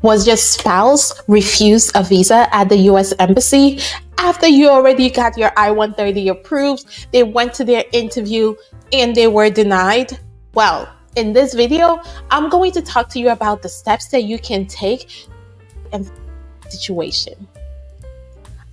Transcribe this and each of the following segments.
Was your spouse refused a visa at the US Embassy after you already got your I-130 approved? They went to their interview and they were denied? Well, in this video, I'm going to talk to you about the steps that you can take in the situation.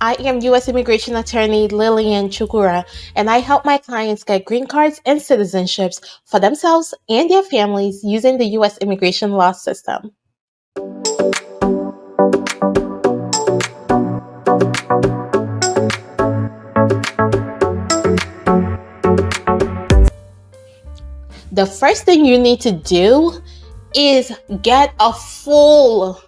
I am U.S. immigration attorney Lilian, and I help my clients get green cards and citizenships for themselves and their families using the U.S. immigration law system. The first thing you need to do is get a full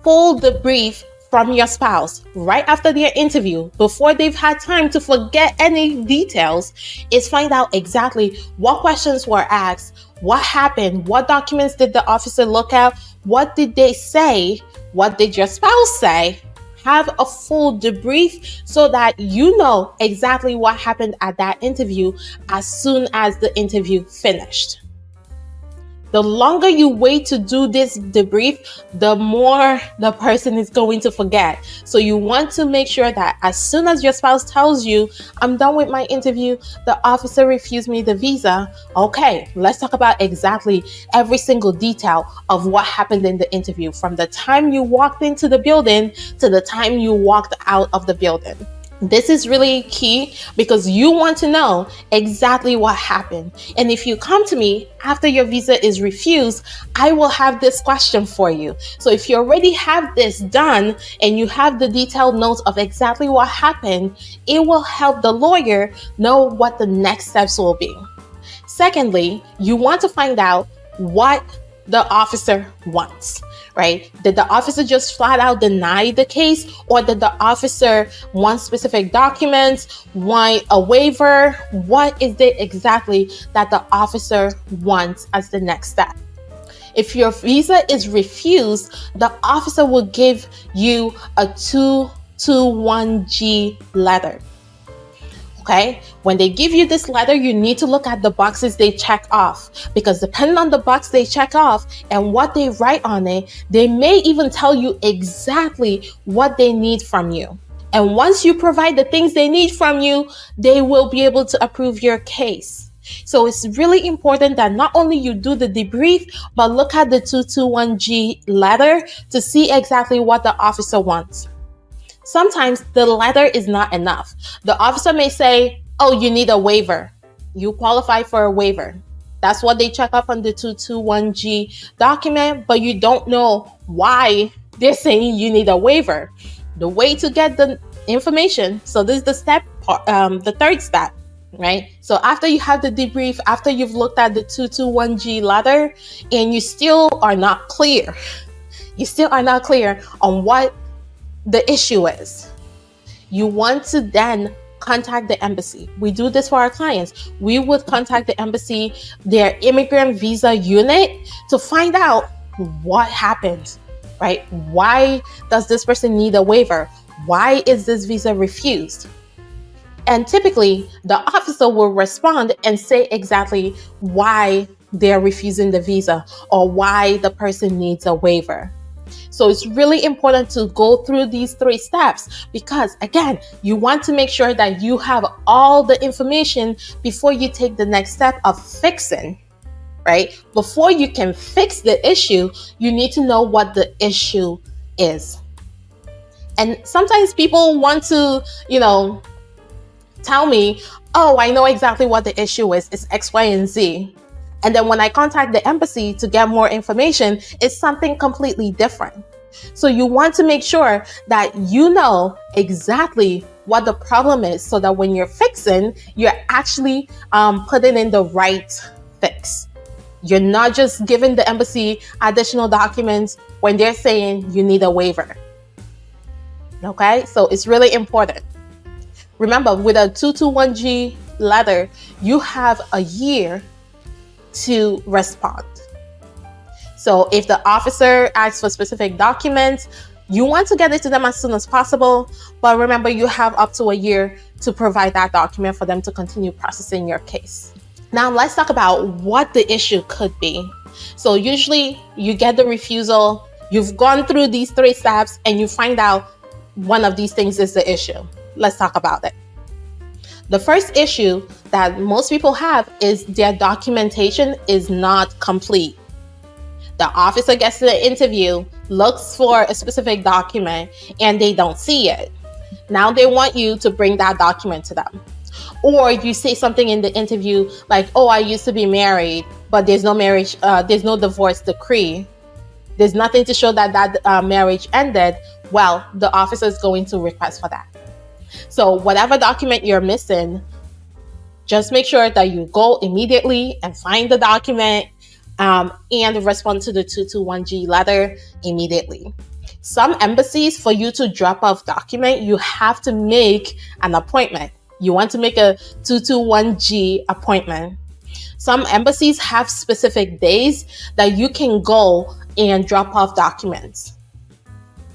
debrief from your spouse right after their interview, before they've had time to forget any details. Is find out exactly what questions were asked, what happened, what documents did the officer look at, what did they say, what did your spouse say. Have a full debrief so that you know exactly what happened at that interview as soon as the interview finished. The longer you wait to do this debrief, the more the person is going to forget. So you want to make sure that as soon as your spouse tells you, I'm done with my interview, the officer refused me the visa. Okay, let's talk about exactly every single detail of what happened in the interview, from the time you walked into the building to the time you walked out of the building. This is really key because you want to know exactly what happened. And if you come to me after your visa is refused, I will have this question for you. So if you already have this done and you have the detailed notes of exactly what happened, it will help the lawyer know what the next steps will be. Secondly, you want to find out what the officer wants, right? Did the officer just flat out deny the case, or did the officer want specific documents, want a waiver? What is it exactly that the officer wants as the next step? If your visa is refused, the officer will give you a 221G letter. Okay, when they give you this letter, you need to look at the boxes they check off, because depending on the box they check off and what they write on it, they may even tell you exactly what they need from you. And once you provide the things they need from you, they will be able to approve your case. So it's really important that not only you do the debrief, but look at the 221G letter to see exactly what the officer wants. Sometimes the letter is not enough. The officer may say, oh, you need a waiver. You qualify for a waiver. That's what they check off on the 221G document, but you don't know why they're saying you need a waiver. The way to get the information, so this is the the third step, right? So after you have the debrief, after you've looked at the 221G letter, and you still are not clear on what the issue is, you want to then contact the embassy. We do this for our clients. We would contact the embassy, their immigrant visa unit, to find out what happened, right? Why does this person need a waiver? Why is this visa refused? And typically the officer will respond and say exactly why they're refusing the visa or why the person needs a waiver. So it's really important to go through these 3 steps because, again, you want to make sure that you have all the information before you take the next step of fixing, right? Before you can fix the issue, you need to know what the issue is. And sometimes people want to, tell me, oh, I know exactly what the issue is. It's X, Y, and Z. And then when I contact the embassy to get more information, it's something completely different. So you want to make sure that you know exactly what the problem is so that when you're fixing, you're actually putting in the right fix. You're not just giving the embassy additional documents when they're saying you need a waiver. Okay, so it's really important. Remember, with a 221G letter, you have a year to respond. So if the officer asks for specific documents, you want to get it to them as soon as possible. But remember, you have up to a year to provide that document for them to continue processing your case. Now let's talk about what the issue could be. So usually you get the refusal, You've gone through these 3 steps and you find out one of these things is the issue. Let's talk about it. The first issue that most people have is their documentation is not complete. The officer gets to the interview, looks for a specific document, and they don't see it. Now they want you to bring that document to them. Or you say something in the interview like, oh, I used to be married, but there's no marriage, there's no divorce decree. There's nothing to show that that marriage ended. Well, the officer is going to request for that. So whatever document you're missing, just make sure that you go immediately and find the document and respond to the 221G letter immediately. Some embassies, for you to drop off document, you have to make an appointment. You want to make a 221G appointment. Some embassies have specific days that you can go and drop off documents.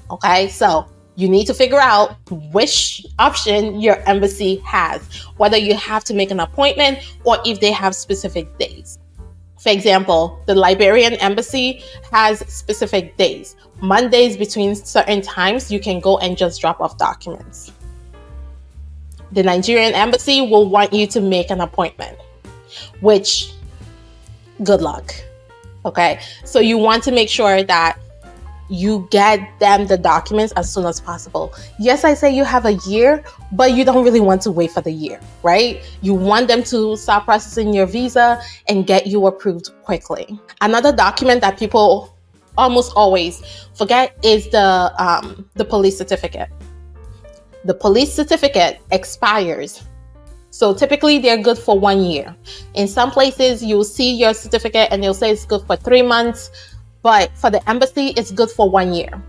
Okay, so you need to figure out which option your embassy has, whether you have to make an appointment or if they have specific days. For example, the Liberian embassy has specific days. Mondays between certain times, you can go and just drop off documents. The Nigerian embassy will want you to make an appointment, which, good luck. Okay, so you want to make sure that you get them the documents as soon as possible. Yes, I say you have a year, but you don't really want to wait for the year, right? You want them to start processing your visa and get you approved quickly. Another document that people almost always forget is the police certificate. The police certificate expires. So typically they're good for 1 year. In some places you'll see your certificate and they'll say it's good for 3 months, but for the embassy it's good for 1 year.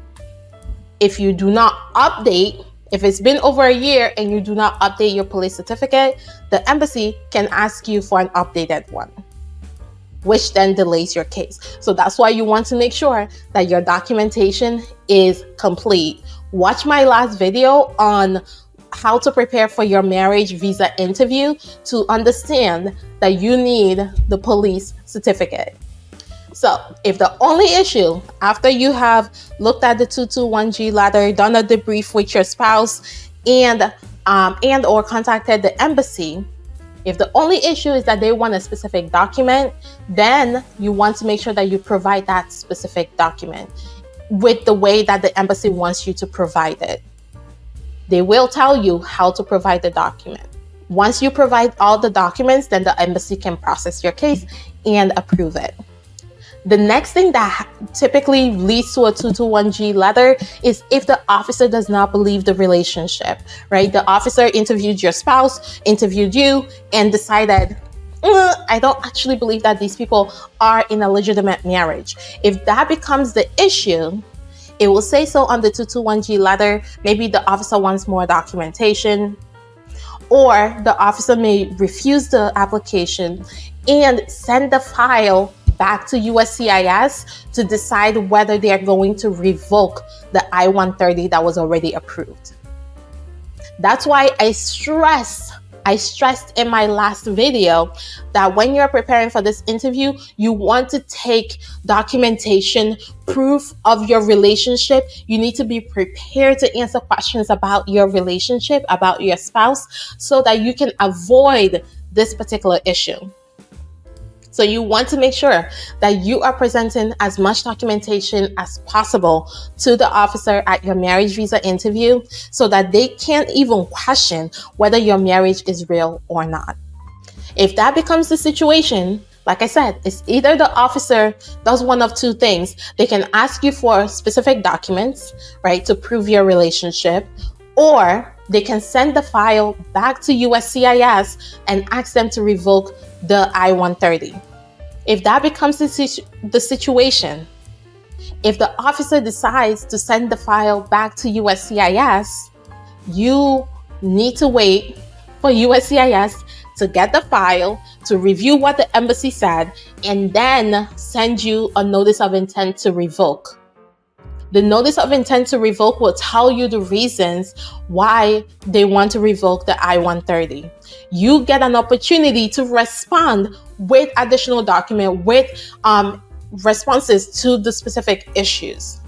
If you do not update, if it's been over a year and you do not update your police certificate, the embassy can ask you for an updated one, which then delays your case. So that's why you want to make sure that your documentation is complete. Watch my last video on how to prepare for your marriage visa interview to understand that you need the police certificate. So if the only issue after you have looked at the 221G letter, done a debrief with your spouse, and or contacted the embassy, if the only issue is that they want a specific document, then you want to make sure that you provide that specific document with the way that the embassy wants you to provide it. They will tell you how to provide the document. Once you provide all the documents, then the embassy can process your case and approve it. The next thing that typically leads to a 221G letter is if the officer does not believe the relationship, right? The officer interviewed your spouse, interviewed you, and decided, I don't actually believe that these people are in a legitimate marriage. If that becomes the issue, it will say so on the 221G letter. Maybe the officer wants more documentation, or the officer may refuse the application and send the file back to USCIS to decide whether they are going to revoke the I-130 that was already approved. That's why I stressed in my last video that when you're preparing for this interview, you want to take documentation, proof of your relationship. You need to be prepared to answer questions about your relationship, about your spouse, so that you can avoid this particular issue. So you want to make sure that you are presenting as much documentation as possible to the officer at your marriage visa interview so that they can't even question whether your marriage is real or not. If that becomes the situation, like I said, it's either the officer does one of two things. They can ask you for specific documents, right, to prove your relationship, or they can send the file back to USCIS and ask them to revoke the I-130. If that becomes the situation, if the officer decides to send the file back to USCIS, you need to wait for USCIS to get the file, to review what the embassy said, and then send you a notice of intent to revoke. The notice of intent to revoke will tell you the reasons why they want to revoke the I-130. You get an opportunity to respond with additional document, with responses to the specific issues.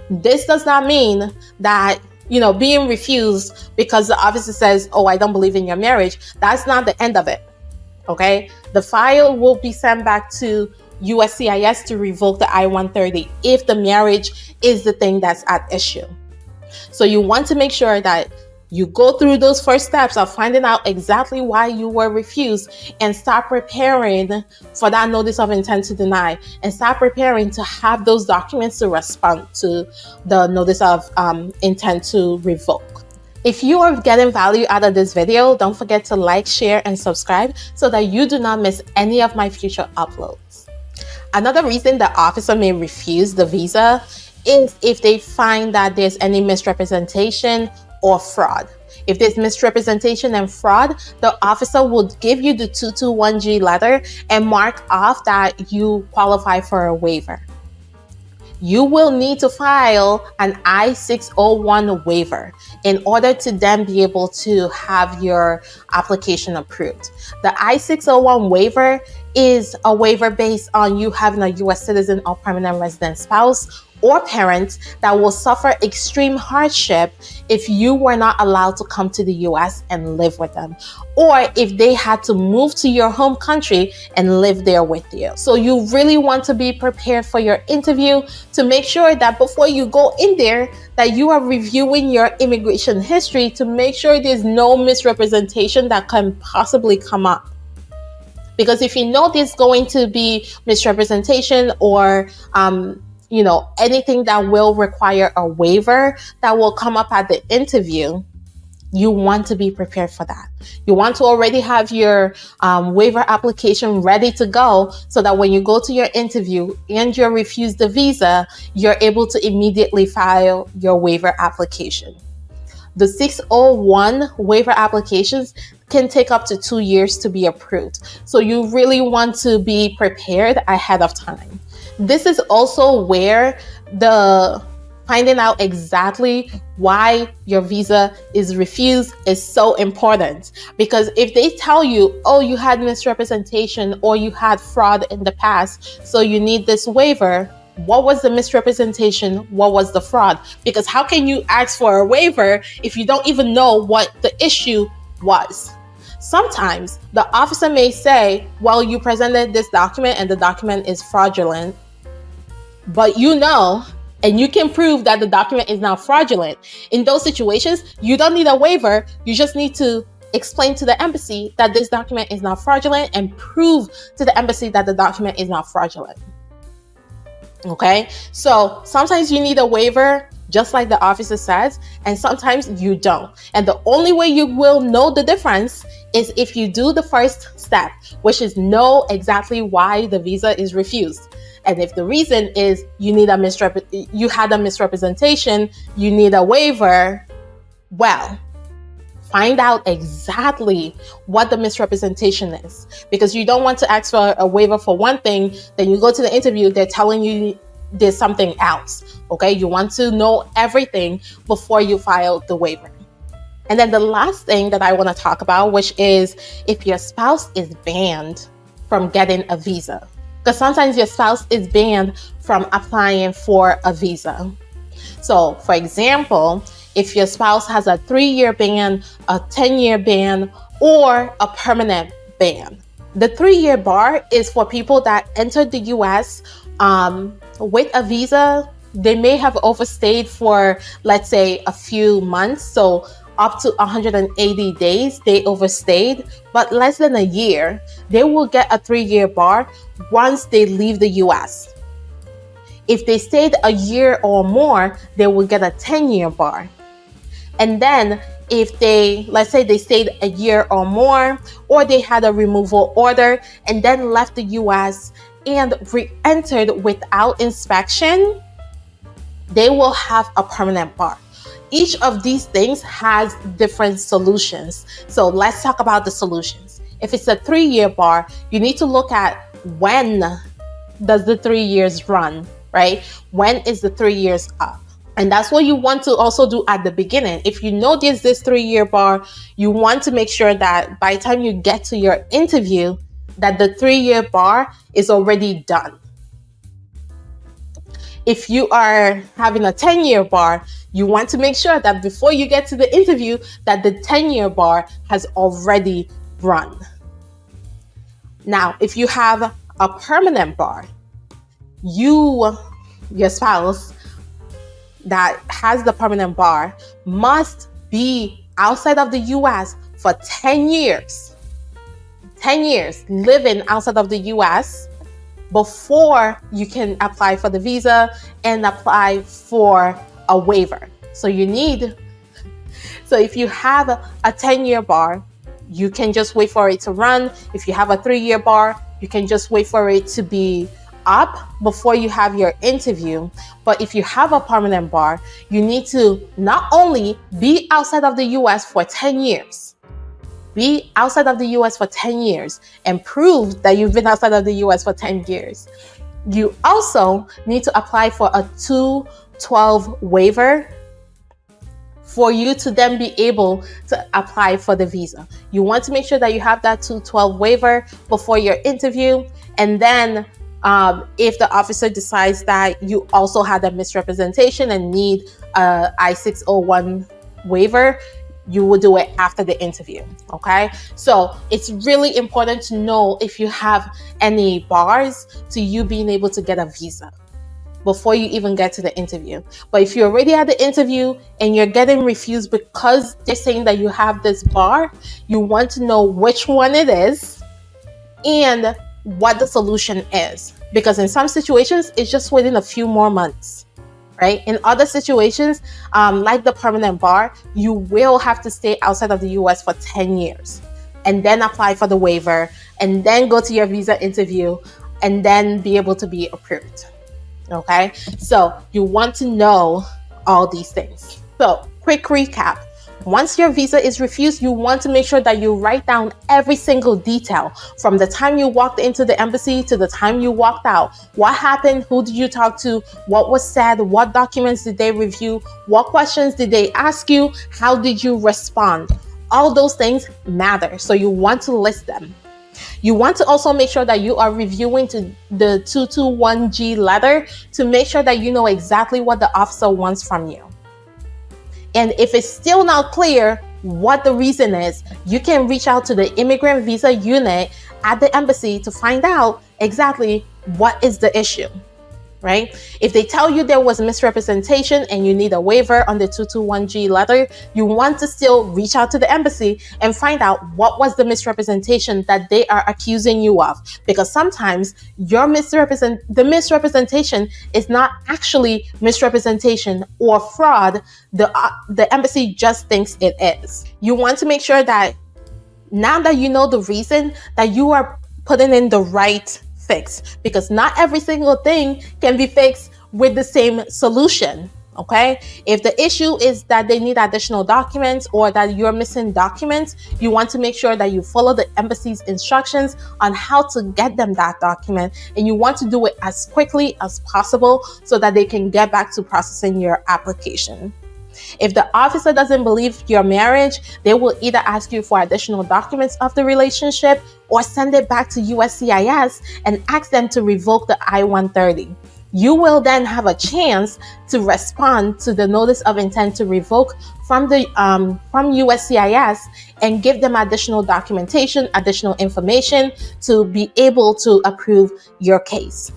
This does not mean that, being refused because the officer says, oh, I don't believe in your marriage. That's not the end of it. Okay. The file will be sent back to USCIS to revoke the I-130 if the marriage is the thing that's at issue. So you want to make sure that you go through those first steps of finding out exactly why you were refused and start preparing for that notice of intent to deny, and start preparing to have those documents to respond to the notice of intent to revoke. If you are getting value out of this video, don't forget to like, share, and subscribe so that you do not miss any of my future uploads. Another reason the officer may refuse the visa is if they find that there's any misrepresentation or fraud. If there's misrepresentation and fraud, the officer will give you the 221G letter and mark off that you qualify for a waiver. You will need to file an I-601 waiver in order to then be able to have your application approved. The I-601 waiver is a waiver based on you having a U.S. citizen or permanent resident spouse or parent that will suffer extreme hardship if you were not allowed to come to the US and live with them, or if they had to move to your home country and live there with you. So you really want to be prepared for your interview to make sure that before you go in there, that you are reviewing your immigration history to make sure there's no misrepresentation that can possibly come up. Because if you know there's going to be misrepresentation or anything that will require a waiver that will come up at the interview, you want to be prepared for that. You want to already have your waiver application ready to go so that when you go to your interview and you're refused the visa, you're able to immediately file your waiver application. The 601 waiver applications can take up to 2 years to be approved. So you really want to be prepared ahead of time. This is also where the finding out exactly why your visa is refused is so important. Because if they tell you, oh, you had misrepresentation or you had fraud in the past, so you need this waiver, what was the misrepresentation? What was the fraud? Because how can you ask for a waiver if you don't even know what the issue was? Sometimes the officer may say, well, you presented this document and the document is fraudulent, but and you can prove that the document is not fraudulent. In those situations, you don't need a waiver. You just need to explain to the embassy that this document is not fraudulent and prove to the embassy that the document is not fraudulent. Okay, so sometimes you need a waiver, just like the officer says, and sometimes you don't. And the only way you will know the difference is if you do the first step, which is know exactly why the visa is refused. And if the reason is you had a misrepresentation, you need a waiver, well, find out exactly what the misrepresentation is. Because you don't want to ask for a waiver for one thing, then you go to the interview, they're telling you there's something else. Okay, you want to know everything before you file the waiver. And then the last thing that I want to talk about, which is if your spouse is banned from getting a visa. Because sometimes your spouse is banned from applying for a visa. So, for example, if your spouse has a 3-year ban, a 10-year ban, or a permanent ban. The 3-year bar is for people that entered the US with a visa. They may have overstayed for, let's say, a few months. So up to 180 days, they overstayed, but less than a year, they will get a 3-year bar once they leave the US. If they stayed a year or more, they will get a 10-year bar. And then if let's say they stayed a year or more, or they had a removal order and then left the US and re-entered without inspection, they will have a permanent bar. Each of these things has different solutions. So let's talk about the solutions. If it's a 3-year bar, you need to look at when does the 3 years run, right? When is the 3 years up? And that's what you want to also do at the beginning. If you know there's this 3-year bar, you want to make sure that by the time you get to your interview, that the 3-year bar is already done. if you are having a 10-year bar, you want to make sure that before you get to the interview, that the 10-year bar has already run. Now, if you have a permanent bar, your spouse that has the permanent bar must be outside of the US for 10 years. 10 years living outside of the US before you can apply for the visa and apply for a waiver. So if you have a 10-year bar, you can just wait for it to run. If you have a 3-year bar, you can just wait for it to be up before you have your interview. But if you have a permanent bar, you need to not only be outside of the US for 10 years, be outside of the US for 10 years and prove that you've been outside of the US for 10 years. You also need to apply for a 212 waiver for you to then be able to apply for the visa. You want to make sure that you have that 212 waiver before your interview. And then if the officer decides that you also had a misrepresentation and need a I-601 waiver, you will do it after the interview, okay? So it's really important to know if you have any bars to you being able to get a visa before you even get to the interview. But if you're already at the interview and you're getting refused because they're saying that you have this bar, you want to know which one it is and what the solution is. Because in some situations, it's just within a few more months, right? In other situations, like the permanent bar, you will have to stay outside of the US for 10 years and then apply for the waiver and then go to your visa interview and then be able to be approved. Okay, so you want to know all these things. So quick recap. Once your visa is refused, you want to make sure that you write down every single detail from the time you walked into the embassy to the time you walked out. What happened? Who did you talk to? What was said? What documents did they review? What questions did they ask you? How did you respond? All those things matter. So you want to list them. You want to also make sure that you are reviewing to the 221G letter to make sure that you know exactly what the officer wants from you. And if it's still not clear what the reason is, you can reach out to the immigrant visa unit at the embassy to find out exactly what is the issue, right? If they tell you there was misrepresentation and you need a waiver on the 221G letter, you want to still reach out to the embassy and find out what was the misrepresentation that they are accusing you of. Because sometimes the misrepresentation is not actually misrepresentation or fraud. The embassy just thinks it is. You want to make sure that now that you know the reason, that you are putting in the right fix, because not every single thing can be fixed with the same solution. Okay, if the issue is that they need additional documents or that you're missing documents, you want to make sure that you follow the embassy's instructions on how to get them that document, and you want to do it as quickly as possible so that they can get back to processing your application. If the officer doesn't believe your marriage, they will either ask you for additional documents of the relationship or send it back to USCIS and ask them to revoke the I-130. You will then have a chance to respond to the notice of intent to revoke from USCIS and give them additional documentation, additional information to be able to approve your case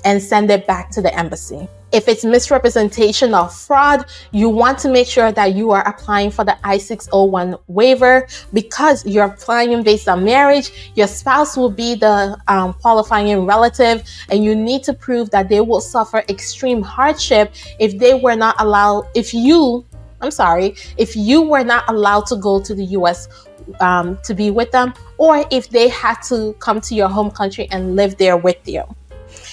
and send it back to the embassy. If it's misrepresentation or fraud, you want to make sure that you are applying for the I-601 waiver. Because you're applying based on marriage, your spouse will be the qualifying relative, and you need to prove that they will suffer extreme hardship if you were not allowed to go to the US to be with them, or if they had to come to your home country and live there with you.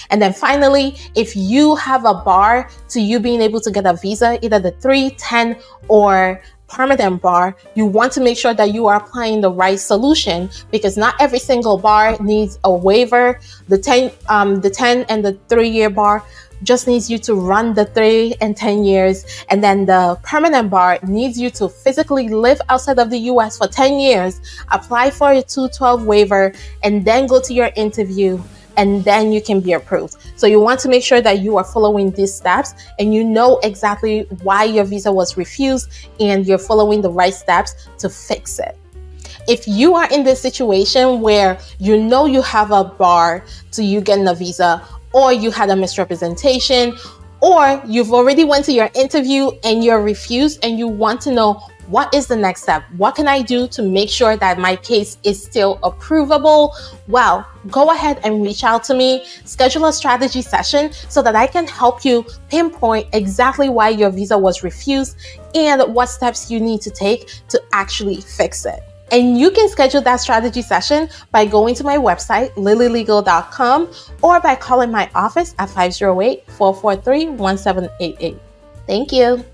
And then finally, if you have a bar to you being able to get a visa, either the 3, 10, or permanent bar, you want to make sure that you are applying the right solution, because not every single bar needs a waiver. The 10 and the 3-year bar just needs you to run the 3 and 10 years. And then the permanent bar needs you to physically live outside of the US for 10 years, apply for a 212 waiver, and then go to your interview and then you can be approved. So you want to make sure that you are following these steps and you know exactly why your visa was refused and you're following the right steps to fix it. If you are in this situation where you know you have a bar to you getting a visa, or you had a misrepresentation, or you've already went to your interview and you're refused and you want to know what is the next step, what can I do to make sure that my case is still approvable? Well, go ahead and reach out to me, schedule a strategy session so that I can help you pinpoint exactly why your visa was refused and what steps you need to take to actually fix it. And you can schedule that strategy session by going to my website, lillylegal.com, or by calling my office at 508-443-1788. Thank you.